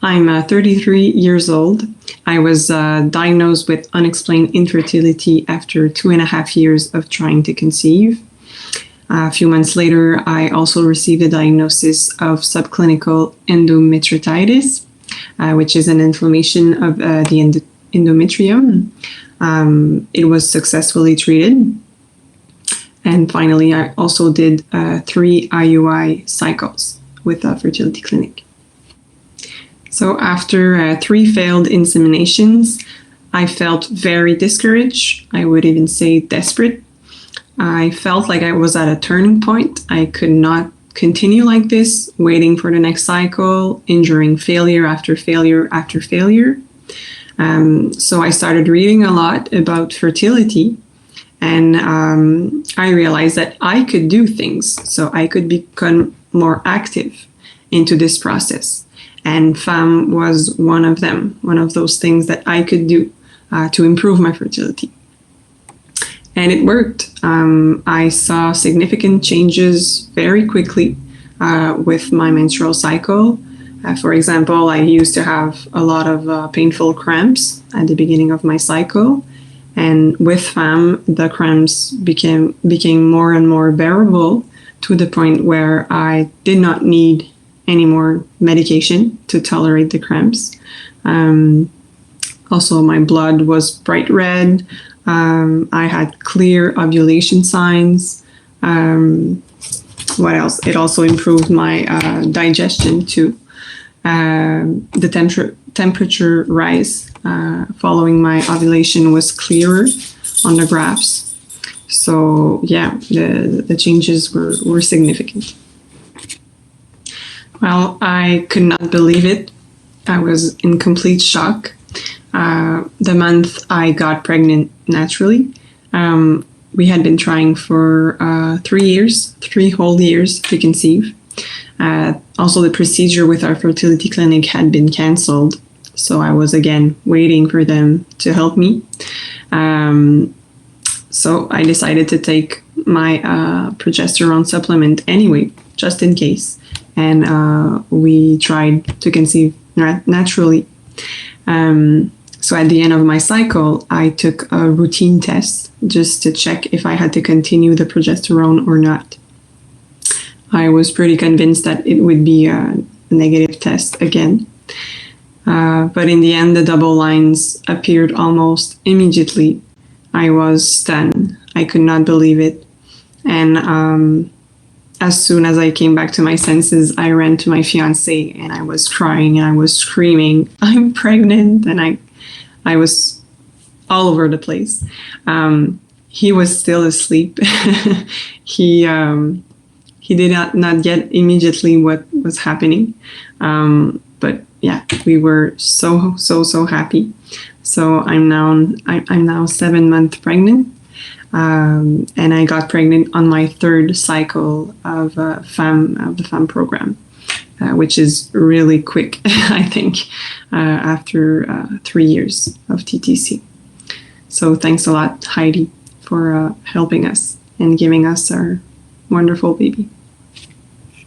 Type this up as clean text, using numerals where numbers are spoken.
I'm 33 years old. I was diagnosed with unexplained infertility after 2.5 years of trying to conceive. A few months later, I also received a diagnosis of subclinical endometriosis, which is an inflammation of the endometrium. It was successfully treated. And finally, I also did 3 IUI cycles with a fertility clinic. So after 3 failed inseminations, I felt very discouraged. I would even say desperate. I felt like I was at a turning point. I could not continue like this, waiting for the next cycle, enduring failure after failure after failure. So I started reading a lot about fertility, and I realized that I could do things, so I could become more active into this process. And FAM was one of them, one of those things that I could do to improve my fertility. And it worked. I saw significant changes very quickly with my menstrual cycle. For example, I used to have a lot of painful cramps at the beginning of my cycle. And with FAM, the cramps became more and more bearable to the point where I did not need any more medication to tolerate the cramps. Also, my blood was bright red. I had clear ovulation signs. What else? It also improved my digestion too. The temperature rise following my ovulation was clearer on the graphs. So yeah, the changes were significant. Well, I could not believe it. I was in complete shock. The month I got pregnant naturally, we had been trying for 3 years, 3 whole years to conceive. Also, the procedure with our fertility clinic had been canceled, so I was again waiting for them to help me. So I decided to take my progesterone supplement anyway, just in case. And we tried to conceive naturally. So at the end of my cycle, I took a routine test just to check if I had to continue the progesterone or not. I was pretty convinced that it would be a negative test again. But in the end, the double lines appeared almost immediately. I was stunned. I could not believe it. And as soon as I came back to my senses, I ran to my fiancé and I was crying and I was screaming, "I'm pregnant!" And I was all over the place. He was still asleep. He did not get immediately what was happening. But yeah, we were so happy. So I'm now 7 months pregnant. And I got pregnant on my 3rd cycle of the FAM program, which is really quick, I think, after 3 years of TTC. So thanks a lot, Heidi, for helping us and giving us our wonderful baby.